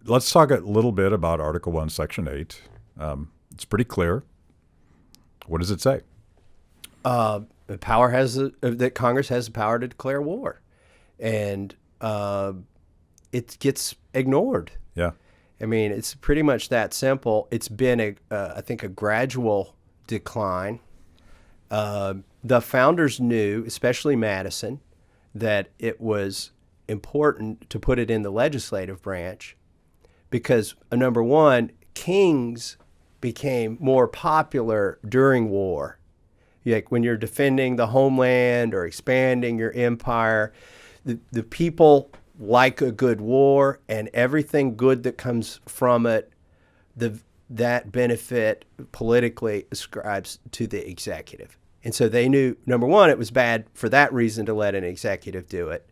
let's talk a little bit about Article 1, Section 8. It's pretty clear. What does it say? The power that Congress has the power to declare war, and it gets ignored. Yeah. I mean, it's pretty much that simple. It's been I think a gradual decline. The founders knew, especially Madison, that it was important to put it in the legislative branch because, number one, kings became more popular during war. Like when you're defending the homeland or expanding your empire, the people like a good war, and everything good that comes from it, that benefit politically ascribes to the executive. And so they knew, number one, it was bad for that reason to let an executive do it.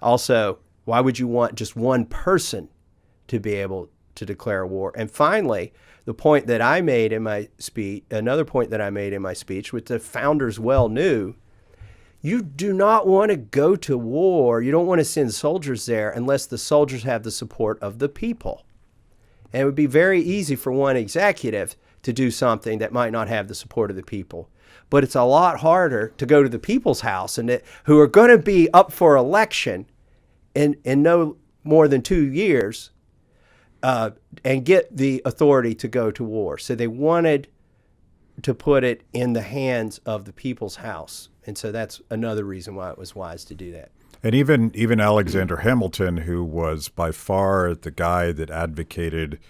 Also, why would you want just one person to be able to declare war? And finally, the point that I made in my speech, another point that I made in my speech, which the founders well knew, you do not want to go to war. You don't want to send soldiers there unless the soldiers have the support of the people. And it would be very easy for one executive to do something that might not have the support of the people. But it's a lot harder to go to the people's house who are going to be up for election in no more than 2 years and get the authority to go to war. So they wanted to put it in the hands of the people's house. And so that's another reason why it was wise to do that. And even Alexander Hamilton, who was by far the guy that advocated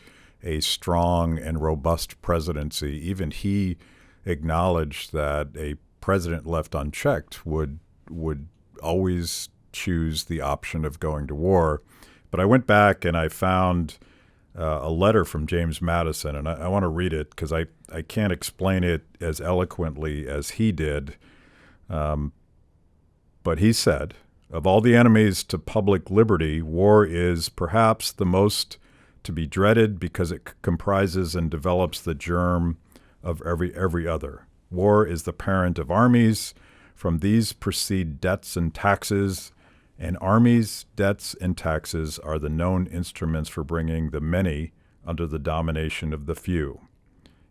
a strong and robust presidency, even he acknowledged that a president left unchecked would always choose the option of going to war. But I went back and I found a letter from James Madison, and I want to read it because I can't explain it as eloquently as he did. But he said, of all the enemies to public liberty, war is perhaps the most to be dreaded because it comprises and develops the germ of every other. War is the parent of armies. From these proceed debts and taxes, and armies, debts, and taxes are the known instruments for bringing the many under the domination of the few.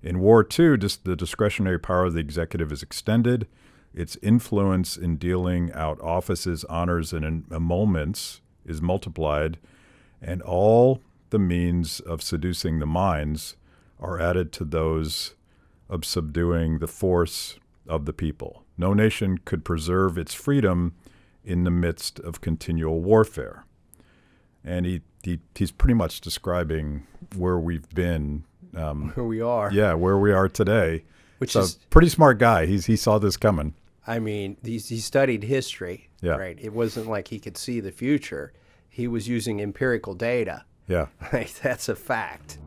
In war, too, the discretionary power of the executive is extended. Its influence in dealing out offices, honors, and emoluments is multiplied, and all the means of seducing the minds are added to those of subduing the force of the people. No nation could preserve its freedom in the midst of continual warfare. And he's pretty much describing where we've been. Where we are. Yeah, where we are today. Which is a pretty smart guy. He saw this coming. I mean, he studied history, yeah. Right? It wasn't like he could see the future. He was using empirical data. Yeah. That's a fact.